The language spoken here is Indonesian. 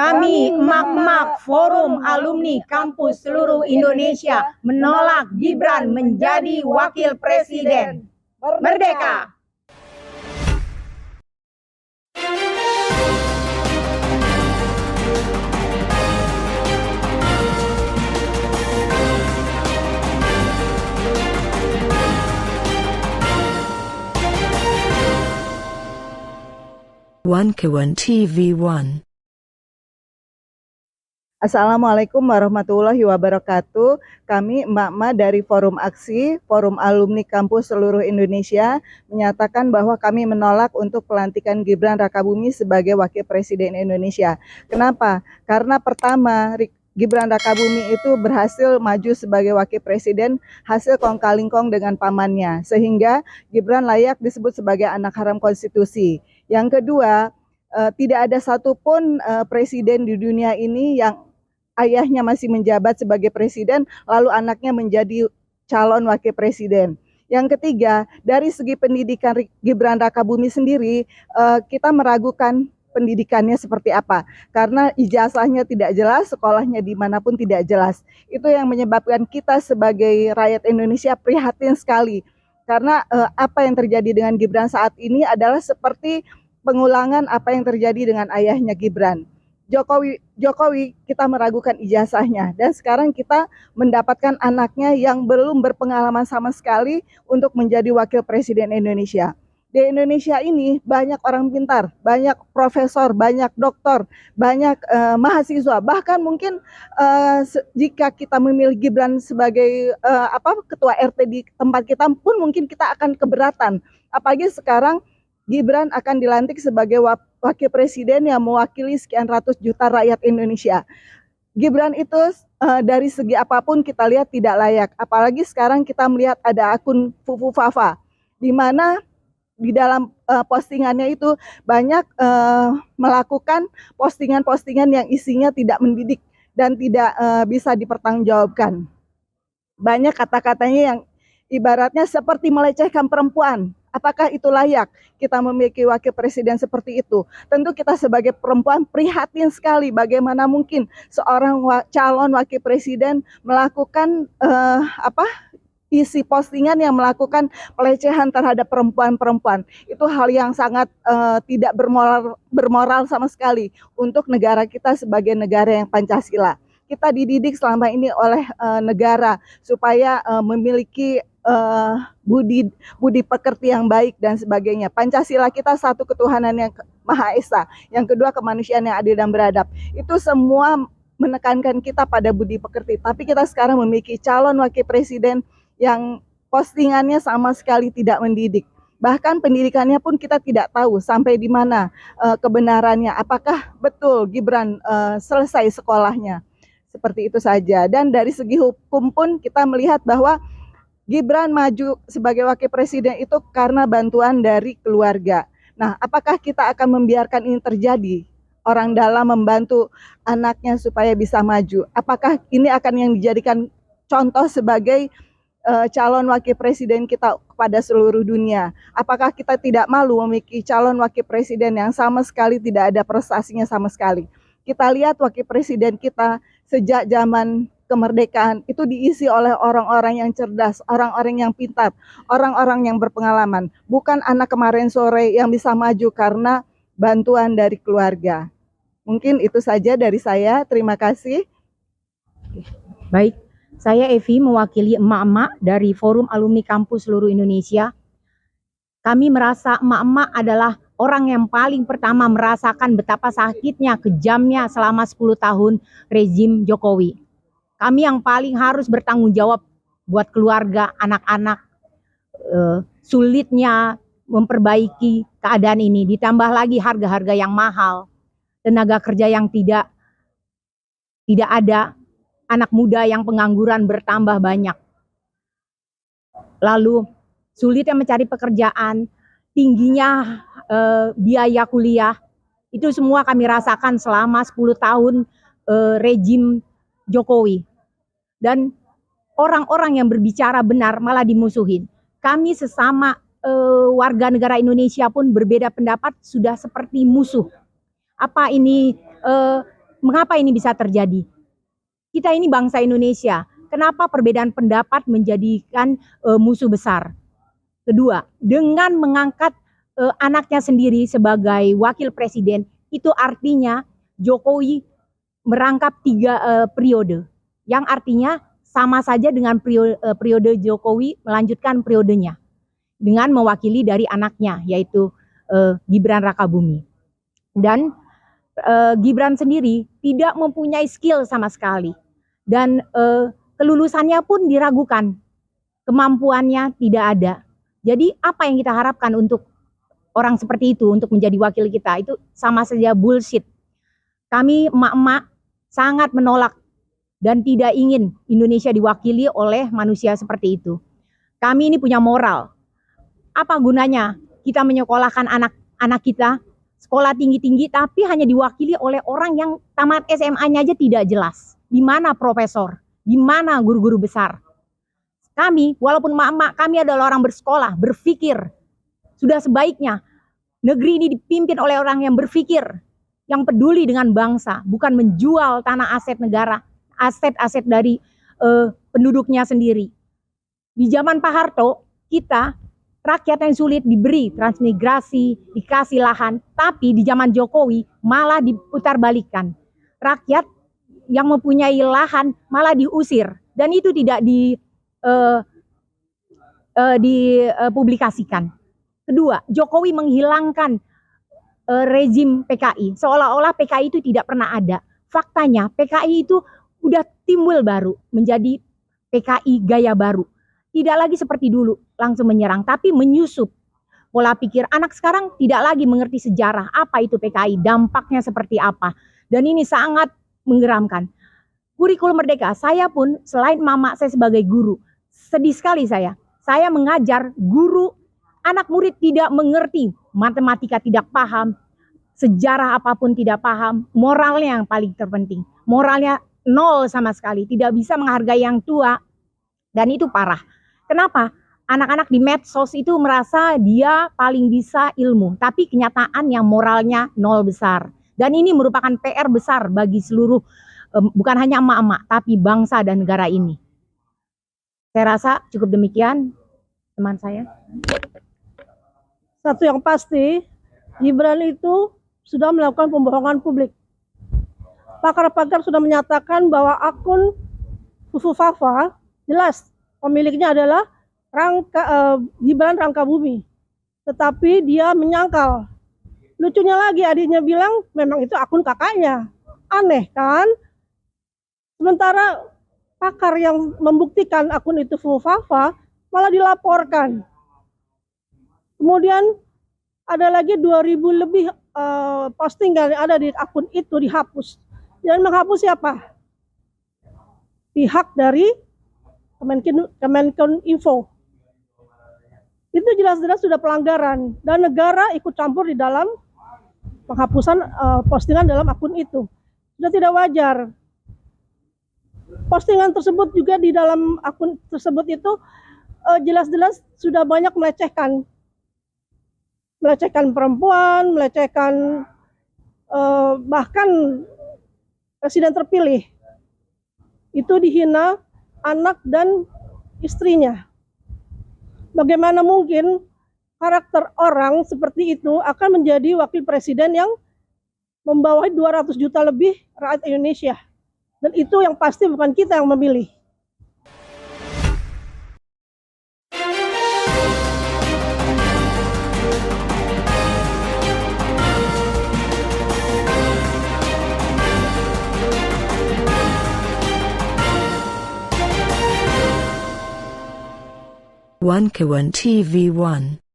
Kami emak-emak Forum Alumni Kampus seluruh Indonesia menolak Gibran menjadi Wakil Presiden. Merdeka! Wankawan TV1. Assalamualaikum warahmatullahi wabarakatuh. Kami emak-emak dari Forum Aksi, Forum Alumni Kampus seluruh Indonesia menyatakan bahwa kami menolak untuk pelantikan Gibran Rakabuming sebagai Wakil Presiden Indonesia. Kenapa? Karena pertama, Gibran Rakabuming itu berhasil maju sebagai Wakil Presiden hasil kong kali kong dengan pamannya, sehingga Gibran layak disebut sebagai anak haram konstitusi. Yang kedua, tidak ada satupun presiden di dunia ini yang ayahnya masih menjabat sebagai presiden, lalu anaknya menjadi calon wakil presiden. Yang ketiga, dari segi pendidikan Gibran Rakabuming sendiri, kita meragukan pendidikannya seperti apa. Karena ijazahnya tidak jelas, sekolahnya dimanapun tidak jelas. Itu yang menyebabkan kita sebagai rakyat Indonesia prihatin sekali. Karena apa yang terjadi dengan Gibran saat ini adalah seperti pengulangan apa yang terjadi dengan ayahnya Gibran. Jokowi kita meragukan ijazahnya, dan sekarang kita mendapatkan anaknya yang belum berpengalaman sama sekali untuk menjadi wakil presiden Indonesia. Di Indonesia ini banyak orang pintar, banyak profesor, banyak doktor, banyak mahasiswa. Bahkan mungkin jika kita memilih Gibran sebagai ketua RT di tempat kita pun mungkin kita akan keberatan. Apalagi sekarang Gibran akan dilantik sebagai wakil presiden yang mewakili sekian ratus juta rakyat Indonesia. Gibran itu dari segi apapun kita lihat tidak layak. Apalagi sekarang kita melihat ada akun Fufu Fafa, di mana di dalam postingannya itu banyak melakukan postingan-postingan yang isinya tidak mendidik dan tidak bisa dipertanggungjawabkan. Banyak kata-katanya yang ibaratnya seperti melecehkan perempuan. Apakah itu layak kita memiliki wakil presiden seperti itu? Tentu kita sebagai perempuan prihatin sekali bagaimana mungkin seorang calon wakil presiden melakukan isi postingan yang melakukan pelecehan terhadap perempuan-perempuan. Itu hal yang sangat tidak bermoral sama sekali untuk negara kita sebagai negara yang Pancasila. Kita dididik selama ini oleh negara supaya memiliki budi pekerti yang baik dan sebagainya. Pancasila kita satu ketuhanan yang Maha Esa, yang kedua kemanusiaan yang adil dan beradab. Itu semua menekankan kita pada budi pekerti. Tapi kita sekarang memiliki calon wakil presiden yang postingannya sama sekali tidak mendidik. Bahkan pendidikannya pun kita tidak tahu sampai di mana kebenarannya. Apakah betul Gibran selesai sekolahnya? Seperti itu saja. Dan dari segi hukum pun kita melihat bahwa Gibran maju sebagai wakil presiden itu karena bantuan dari keluarga. Nah, apakah kita akan membiarkan ini terjadi? Orang dalam membantu anaknya supaya bisa maju. Apakah ini akan yang dijadikan contoh sebagai calon wakil presiden kita kepada seluruh dunia? Apakah kita tidak malu memiliki calon wakil presiden yang sama sekali tidak ada prestasinya sama sekali? Kita lihat wakil presiden kita sejak zaman kemerdekaan itu diisi oleh orang-orang yang cerdas, orang-orang yang pintar, orang-orang yang berpengalaman. Bukan anak kemarin sore yang bisa maju karena bantuan dari keluarga. Mungkin itu saja dari saya. Terima kasih. Baik, saya Evi mewakili emak-emak dari Forum Alumni Kampus seluruh Indonesia. Kami merasa emak-emak adalah orang yang paling pertama merasakan betapa sakitnya, kejamnya selama 10 tahun rezim Jokowi. Kami yang paling harus bertanggung jawab buat keluarga, anak-anak, sulitnya memperbaiki keadaan ini. Ditambah lagi harga-harga yang mahal, tenaga kerja yang tidak ada, anak muda yang pengangguran bertambah banyak. Lalu sulitnya mencari pekerjaan, tingginya biaya kuliah, itu semua kami rasakan selama 10 tahun rezim Jokowi. Dan orang-orang yang berbicara benar malah dimusuhin. Kami sesama warga negara Indonesia pun berbeda pendapat sudah seperti musuh. Apa ini Mengapa ini bisa terjadi? Kita ini bangsa Indonesia. Kenapa perbedaan pendapat menjadikan musuh besar? Kedua, dengan mengangkat anaknya sendiri sebagai wakil presiden, itu artinya Jokowi merangkap 3 periode. Yang artinya sama saja dengan periode Jokowi melanjutkan periodenya dengan mewakili dari anaknya, yaitu Gibran Rakabuming. Dan Gibran sendiri tidak mempunyai skill sama sekali. Dan kelulusannya pun diragukan. Kemampuannya tidak ada. Jadi apa yang kita harapkan untuk orang seperti itu untuk menjadi wakil kita? Itu sama saja bullshit. Kami emak-emak sangat menolak dan tidak ingin Indonesia diwakili oleh manusia seperti itu. Kami ini punya moral. Apa gunanya kita menyekolahkan anak-anak kita sekolah tinggi-tinggi tapi hanya diwakili oleh orang yang tamat SMA-nya aja tidak jelas. Di mana profesor? Di mana guru-guru besar? Kami, walaupun emak-emak, kami adalah orang bersekolah, berpikir. Sudah sebaiknya negeri ini dipimpin oleh orang yang berpikir, yang peduli dengan bangsa, bukan menjual tanah aset negara, aset-aset dari penduduknya sendiri. Di zaman Pak Harto, kita rakyat yang sulit diberi transmigrasi, dikasih lahan, tapi di zaman Jokowi malah diputarbalikkan. Rakyat yang mempunyai lahan malah diusir, dan itu tidak dipublikasikan. Kedua, Jokowi menghilangkan rezim PKI, seolah-olah PKI itu tidak pernah ada. Faktanya PKI itu udah timbul baru, menjadi PKI gaya baru. Tidak lagi seperti dulu langsung menyerang, tapi menyusup pola pikir. Anak sekarang tidak lagi mengerti sejarah, apa itu PKI, dampaknya seperti apa. Dan ini sangat menggeramkan. Kurikulum Merdeka, saya pun selain mama saya sebagai guru, sedih sekali saya. Saya mengajar guru, anak murid tidak mengerti, matematika tidak paham, sejarah apapun tidak paham, moralnya yang paling terpenting. Moralnya nol sama sekali, tidak bisa menghargai yang tua, dan itu parah. Kenapa? Anak-anak di medsos itu merasa dia paling bisa ilmu, tapi kenyataan yang moralnya nol besar. Dan ini merupakan PR besar bagi seluruh, bukan hanya emak-emak, tapi bangsa dan negara ini. Saya rasa cukup demikian, teman saya. Satu yang pasti, Gibran itu sudah melakukan pembohongan publik. Pakar-pakar sudah menyatakan bahwa akun Fufu Fafa jelas pemiliknya adalah Gibran Rakabuming, tetapi dia menyangkal. Lucunya lagi adiknya bilang memang itu akun kakaknya. Aneh kan? Sementara pakar yang membuktikan akun itu Fufu Fafa malah dilaporkan. Kemudian ada lagi 2.000 lebih postingan yang ada di akun itu dihapus. Dan menghapus siapa? Pihak dari Kemenkominfo. Itu jelas-jelas sudah pelanggaran dan negara ikut campur di dalam penghapusan postingan dalam akun itu. Sudah tidak wajar. Postingan tersebut juga di dalam akun tersebut itu jelas-jelas sudah banyak melecehkan perempuan, melecehkan bahkan presiden terpilih. Itu dihina anak dan istrinya. Bagaimana mungkin karakter orang seperti itu akan menjadi wakil presiden yang membawahi 200 juta lebih rakyat Indonesia. Dan itu yang pasti bukan kita yang memilih. One Kawan TV 1